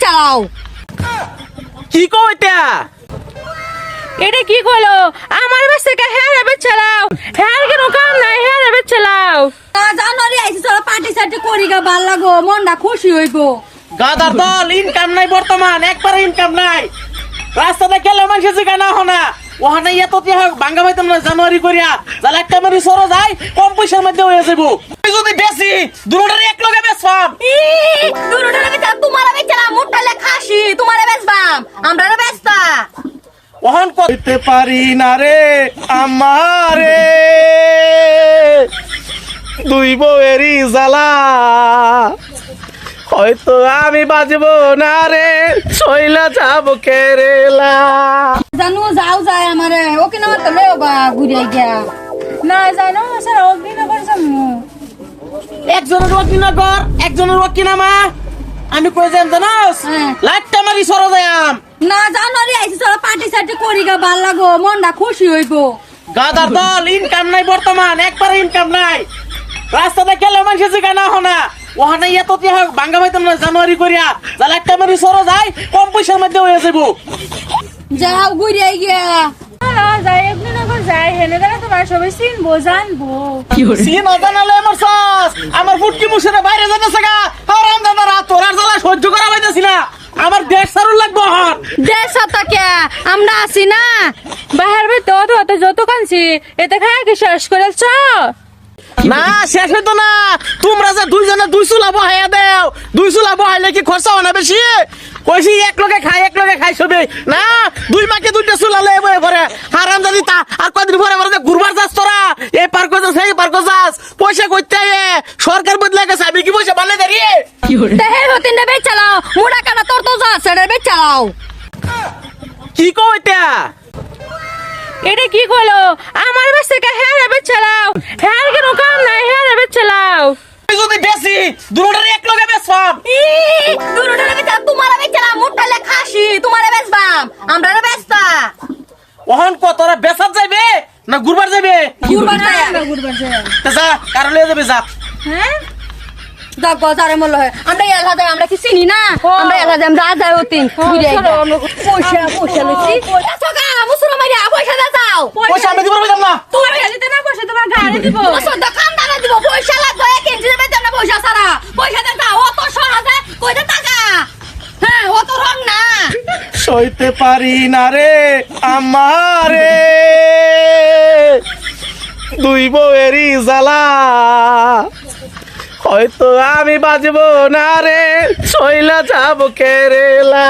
চালাও। কি কইতা এটা কি কইলো আমার বাচ্চাকে হ্যাঁ রে চালাও হ্যাঁ কেন কাম নাই হ্যাঁ রে চালাও জানুয়ারি আইছি চলো পার্টি সার্টি করি গা, ভাল লাগো, মনটা খুশি হইব। গাদার দল ইনকাম নাই বর্তমান একবারে ইনকাম নাই রাস্তাতে গেলে মানুষের জায়গা না হনা ওখানে এত ভাঙ্গা পাইতাম না জানুয়ারি করিয়া তাহলে একটা মারি সরো যায় কম পয়সার মধ্যে হয়ে যাবো যদি বেশি দুটোটার এক লগে বেচবাম দুটোটারে বেচা তোমারে বেচলাম, মোটালে খাসি তোমারে বেচবাম, আমরারে বেচতা। ওহন করতে পারি না রে আমারে দুই বউয়েরই জ্বালা হয়তো আমি বাজবো না রে শৈলা যাবো কেরেলা জানু যাও যায় আমারে ওকে না তো লেও বা ঘুরে গিয়া না জানো স্যার অগ্নিনগর যাবো একজনের ওয়াকিনগর একজনের ওয়াকিনামা আমি কই যাম জানোস হ্যাঁ। লাইটটা মারি সরো যাম না জানুয়ারি আইছি চলো পার্টি সার্টি করি গা, ভাল লাগো, মনটা খুশি হইব। গাদার দল ইনকাম নাই বর্তমান একবারে ইনকাম নাই রাস্তাতে গেলে মানুষের জায়গা না হনা ওখানে এত ভাঙ্গা পাইতাম না জানুয়ারি করিয়া তাহলে একটা মারি সরো যায় কম পয়সার মধ্যে হয়ে যাবো যাও ঘুরে গিয়া যাই অগ্নিনগর যাই হেনে দাঁড়া তোমার সবাই চিনবো জানবো সিন অজানালে আমার সাস আমার ফুটকি মুখের বাইরে যেতেছে গা আরাম দাদারা তোরার জ্বালা সহ্য করা পাইতেছি না আমার দেশ সারুন লাগবো হন দেশ তাকে আমরা আছি না। বাহার ভিতর তো যত কানছি এতে খায় কি শেষ করেছ না শেষ হইতো না তোমরা যে দুইজনে দুই চুলা বহাইয়া দেও দুই চুলা বহাইলে কি খরচা হয় না বেশি কইছি এক লগে খাই সবে না দুই মাকে দুইটা চুলা লয়ে বয়ে করে হারাম জানি তা আর কদিন পরে পরে ঘুরবার যাস তোরা এই পার্ক যাস এই পার্ক যাস পয়সা কইতে সরকার বদলে গেছে আমি কি পয়সা বানাই দাঁড়িয়ে দেহের হতে নেবে চালাও, মুড়া কানা তোর তো যা সেটা বে চালাও। কি কইতা এটা কি কইলো আমার বাচ্চাকে হ্যাঁ রে চালাও হ্যাঁ কেন কাম নাই হ্যাঁ রে চালাও যদি বেশি দুটোটার এক লগে বেচবাম দুটোটারে বেচা তোমারে বেচলাম, মোটালে খাসি তোমারে বেচবাম, আমরারে বেচতা। ওহন কতরা বেচার যাইবে না ঘুরবার যাইবে ঘুরবার যায় তা যা কারো লয়ে যাবে যা হ্যাঁ দেখ বাজারে মূল্য হয় আমরা এলা যায়, আমরা কি চিনি না, আমরা এলা যায়, আমরা যায় অতিন ঘুরে পয়সা পয়সা লইছি সকা মুসুরা মাইরা পয়সা দে যাও। পয়সা আমি দিব না তোমার দিতে না বসে তোমার গাড়ি দিব ওসব দোকান দানা দিব, পয়সা লাগবে কেজি দেবে না, পয়সা সারা পয়সা দে যাও। অত সহজে কই দে টাকা, হ্যাঁ অত রং না। সইতে পারি না রে আমারে দুই বউয়েরই জ্বালা হয়তো আমি বাজবো না রে শৈলা যাবো কেরেলা